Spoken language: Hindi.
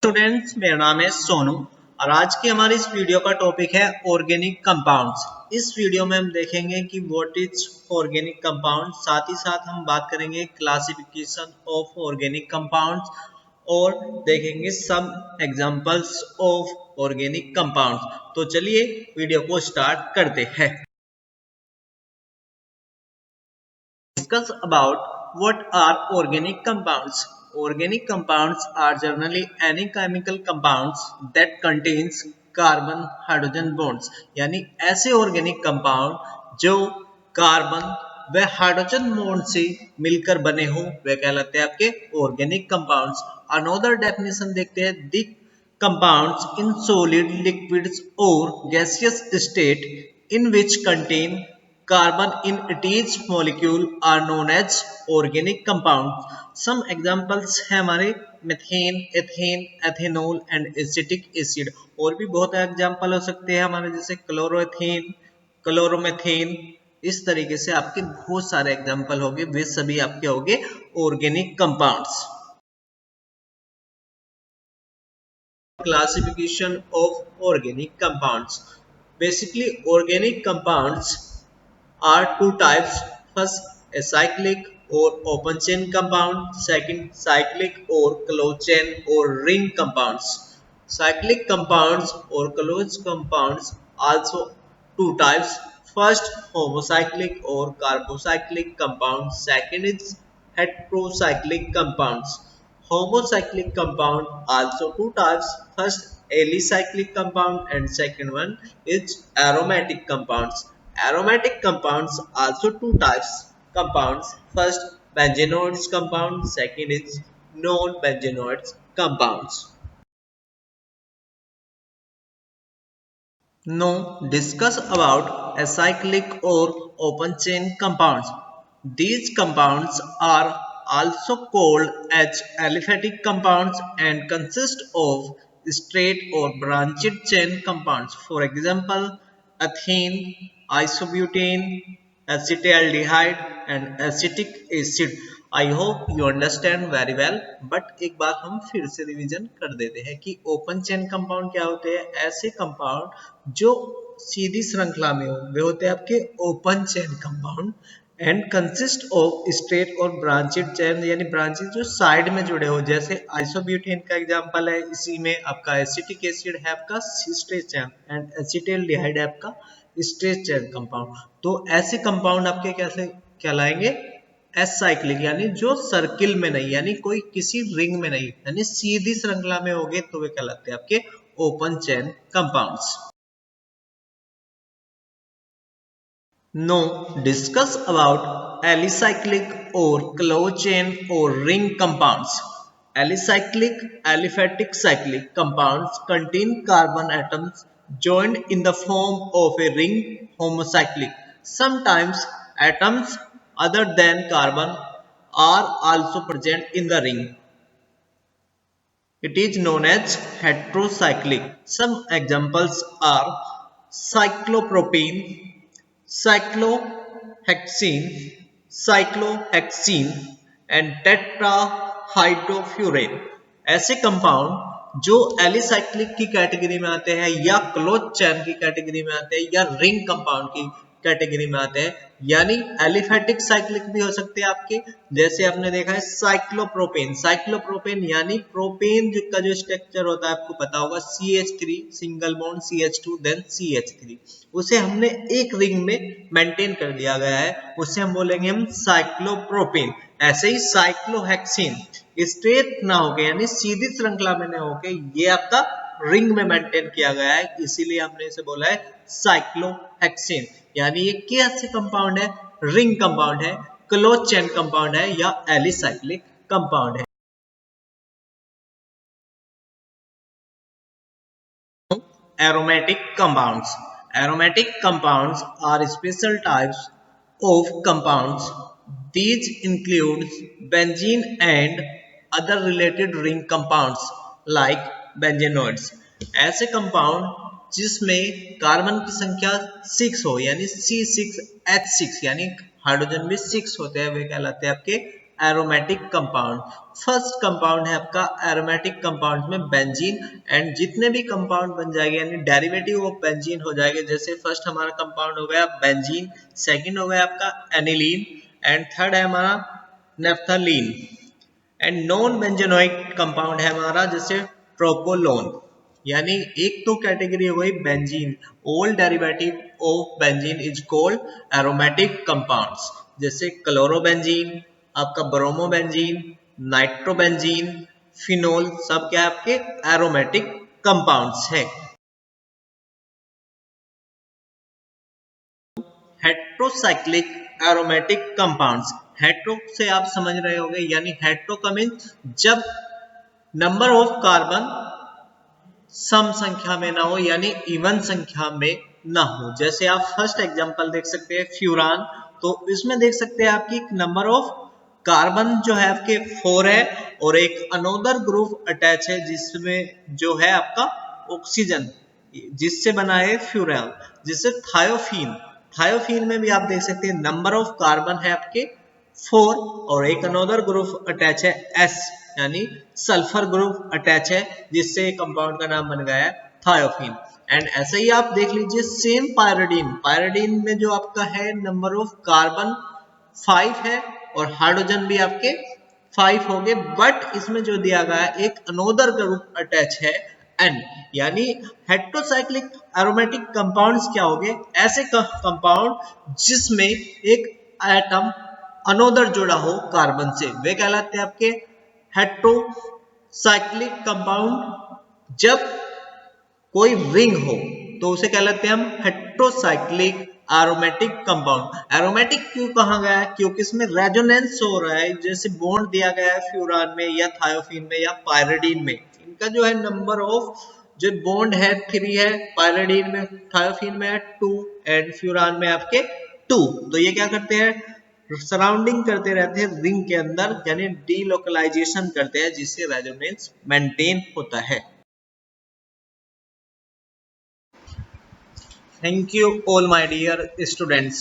स्टूडेंट्स, मेरा नाम है सोनू और आज की हमारी इस वीडियो का टॉपिक है ऑर्गेनिक कंपाउंड्स। इस वीडियो में हम देखेंगे कि व्हाट इज ऑर्गेनिक कंपाउंड, साथ ही साथ हम बात करेंगे क्लासिफिकेशन ऑफ ऑर्गेनिक कंपाउंड्स और देखेंगे some examples of organic compounds. तो चलिए वीडियो को स्टार्ट करते हैं। Discuss about what are organic compounds. Organic compounds are generally any chemical compounds that contains carbon hydrogen bonds, यानी ऐसे organic compound जो कार्बन व हाइड्रोजन बॉन्ड से मिलकर बने हो वे कहलाते हैं आपके organic compounds. Another definition देखते हैं, the compounds in solid, liquids or gaseous state in which contain carbon in each molecule are known as organic compounds. Some examples है हमारे methane, ethane, ethanol and acetic acid. और भी बहुत एग्जाम्पल हो सकते हैं हमारे, जैसे क्लोरोएथेन, क्लोरोमेथेन। इस तरीके से आपके बहुत सारे एग्जाम्पल होंगे, वे सभी आपके होंगे organic compounds. Classification of organic compounds. Basically, organic compounds are two types. First, acyclic or open chain compound. Second, cyclic or closed chain or ring compounds. Cyclic compounds or closed compounds also two types. First, homocyclic or carbocyclic compound. Second is heterocyclic compounds. Homocyclic compound also two types. First, alicyclic compound and second one is aromatic compounds. Aromatic compounds also two types compounds. First, benzenoids compound. Second is non-benzenoids compounds. Now discuss about acyclic or open chain compounds. These compounds are also called as aliphatic compounds and consist of straight or branched chain compounds. For example, ethane, isobutane, acetaldehyde and acetic acid. I hope you understand very well. But एक बार हम फिर से रिवीजन कर देते हैं कि ओपन चेन कंपाउंड क्या होते हैं। ऐसे कंपाउंड जो सीधी श्रृंखला में हो वे होते हैं आपके open chain compound and consist of straight और ब्रांचेड चेन, यानी ब्रांचेस जो साइड में जुड़े हो। जैसे आइसोब्यूटेन का एग्जांपल है, इसी में आपका एसिटिक एसिड है आपका स्ट्रेट चेन एंड एसिटाल्डिहाइड है आपका स्ट्रेट चेन कंपाउंड। तो ऐसे कंपाउंड आपके कैसे कहलाएंगे, एसाइक्लिक, यानी जो सर्किल में नहीं, यानी कोई किसी रिंग में नहीं, यानी सीधी श्रृंखला में होंगे तो वे कहलाते हैं आपके open chain compounds. Now discuss about alicyclic or closed chain or ring compounds. Alicyclic, aliphatic cyclic compounds contain carbon atoms joined in the form of a ring. Homocyclic. Sometimes atoms other than carbon are also present in the ring. It is known as heterocyclic. Some examples are cyclopropene, cyclohexene, cyclohexene and tetrahydrofuran। ऐसे कंपाउंड जो एलिसाइक्लिक की कैटेगरी में आते हैं या क्लोज चेन की कैटेगरी में आते हैं या रिंग कंपाउंड की कैटेगरी में आते हैं, यानी एलिफेटिक साइक्लिक भी हो सकते हैं आपके। जैसे आपने देखा है साइक्लोप्रोपेन, साइक्लोप्रोपेन यानी प्रोपेन का जो स्ट्रक्चर होता है आपको पता होगा, CH3 single bond CH2 then CH3, उसे हमने एक रिंग में मेंटेन कर दिया गया है, उसे हम बोलेंगे हम साइक्लोप्रोपेन। ऐसे ही साइक्लोहेक्सिन स्ट्रेट ना होके यानी सीधी श्रृंखला में ना होके ये आपका रिंग में मेंटेन किया गया है, इसीलिए हमने इसे बोला है साइक्लोहेक्सिन। यानी ये कैसे कंपाउंड है, रिंग कंपाउंड है, क्लोज चेन कंपाउंड है या एलिसाइक्लिक कंपाउंड है। Aromatic compounds. Aromatic compounds are special types of compounds. These include benzene and other related ring compounds like benzenoids. ऐसे कंपाउंड जिसमें कार्बन की संख्या 6 हो, यानी C6H6, यानी हाइड्रोजन भी 6 होते हैं, वे कहलाते हैं आपके एरोमेटिक कंपाउंड। फर्स्ट कंपाउंड है आपका एरोमेटिक कंपाउंड में बेंजीन, एंड जितने भी कंपाउंड बन जाएंगे यानी डेरिवेटिव ऑफ बेंजीन हो जाएंगे, जैसे फर्स्ट हमारा कंपाउंड हो गया बेंजीन, सेकंड हो गया आपका एनिलीन, एंड थर्ड है हमारा नेफ्थलीन, एंड नॉन बेंजेनोइक कंपाउंड है हमारा जैसे ट्रोपोलोन। यानी एक तो कैटेगरी हो गई benzene, all derivative of benzene is called aromatic compounds, जैसे क्लोरोबेंजीन, आपका ब्रोमोबेंजीन, नाइट्रोबेंजीन, फिनोल, सब क्या है आपके एरोमेटिक कंपाउंड्स है। हेट्रोसाइक्लिक एरोमेटिक कंपाउंड्स, हेट्रो से आप समझ रहे होंगे, यानी हेट्रो का मीन्स जब नंबर ऑफ कार्बन सम संख्या में ना हो यानी इवन संख्या में ना हो। जैसे आप फर्स्ट एग्जांपल देख सकते हैं फ्यूरान, तो इसमें देख सकते हैं आपकी नंबर ऑफ कार्बन जो है आपके 4 है और एक अनोदर ग्रुप अटैच है जिसमें जो है आपका ऑक्सीजन, जिससे बना है फ्यूरान, जिससे थायोफीन। थायोफीन में भी आप देख सकते हैं नंबर ऑफ कार्बन है आपके 4 और एक अनोदर ग्रुप अटैच है S, यानी सल्फर ग्रुप अटैच है, जिससे कंपाउंड का नाम बन गया है थायोफीन। एंड ऐसे ही आप देख लीजिए सेम पायरिडीन, पायरिडीन में जो आपका है नंबर ऑफ कार्बन 5 है और हाइड्रोजन भी आपके 5 हो गए, बट इसमें जो दिया गया है एक अनोदर ग्रुप अटैच है N, यानी हेट्रोसाइक्लिक एरोमेटिक कंपाउंड्स क्या हो गए, ऐसे कंपाउंड जिसमें एक एटम अनोदर जुड़ा हो कार्बन से, वे कहलाते हैं आपके हेट्रोसाइक्लिक कंपाउंड। जब कोई रिंग हो तो उसे कहलाते हैं हम हेट्रोसाइक्लिक एरोमेटिक कंपाउंड। एरोमेटिक क्यों कहा गया है, क्योंकि इसमें रेजोनेंस हो रहा है, जैसे बॉन्ड दिया गया है फ्यूरान में या थायोफीन में या पायरिडीन में, इनका जो है नंबर ऑफ जो बॉन्ड है 3 है, पायरिडीन में थायोफीन में है 2 एंड फ्यूरान में आपके 2। तो ये क्या करते हैं, सराउंडिंग करते रहते हैं रिंग के अंदर, यानी डीलोकलाइजेशन करते हैं, जिससे रेजोनेंस मेंटेन होता है। Thank you all my dear students.